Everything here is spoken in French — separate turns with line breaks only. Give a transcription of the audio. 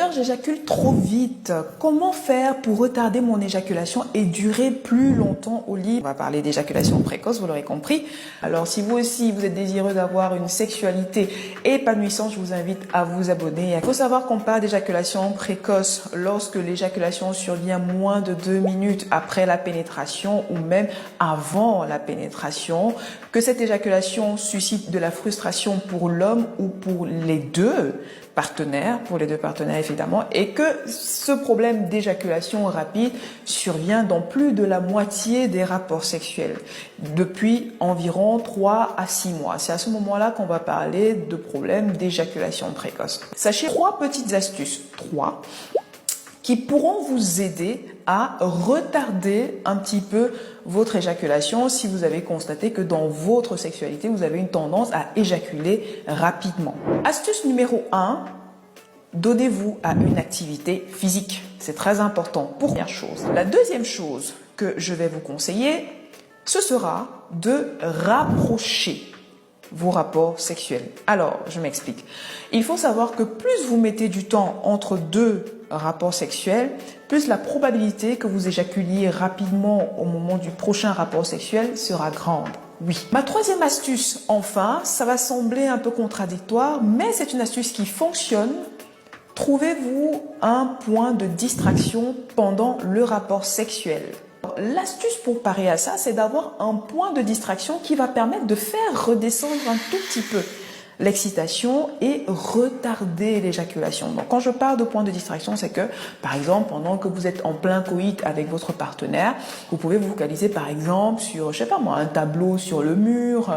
Docteur, j'éjacule trop vite. Comment faire pour retarder mon éjaculation et durer plus longtemps au lit? On va parler d'éjaculation précoce, vous l'aurez compris. Alors si vous aussi, vous êtes désireux d'avoir une sexualité épanouissante, je vous invite à vous abonner. Il faut savoir qu'on parle d'éjaculation précoce lorsque l'éjaculation survient moins de 2 minutes après la pénétration ou même avant la pénétration, que cette éjaculation suscite de la frustration pour l'homme ou pour les deux partenaires, évidemment, et que ce problème d'éjaculation rapide survient dans plus de la moitié des rapports sexuels depuis environ 3 à 6 mois. C'est à ce moment-là qu'on va parler de problème d'éjaculation précoce. Sachez 3 petites astuces, 3, qui pourront vous aider à retarder un petit peu votre éjaculation si vous avez constaté que dans votre sexualité, vous avez une tendance à éjaculer rapidement. Astuce numéro 1, donnez-vous à une activité physique. C'est très important. Première chose. La deuxième chose que je vais vous conseiller, ce sera de rapprocher vos rapports sexuels. Alors, je m'explique. Il faut savoir que plus vous mettez du temps entre 2 rapports sexuels, plus la probabilité que vous éjaculiez rapidement au moment du prochain rapport sexuel sera grande. Oui. Ma troisième astuce, enfin, ça va sembler un peu contradictoire, mais c'est une astuce qui fonctionne. Trouvez-vous un point de distraction pendant le rapport sexuel. L'astuce pour parer à ça, c'est d'avoir un point de distraction qui va permettre de faire redescendre un tout petit peu l'excitation et retarder l'éjaculation. Donc quand je parle de point de distraction, c'est que par exemple pendant que vous êtes en plein coït avec votre partenaire, vous pouvez vous focaliser par exemple sur, je sais pas moi, un tableau sur le mur,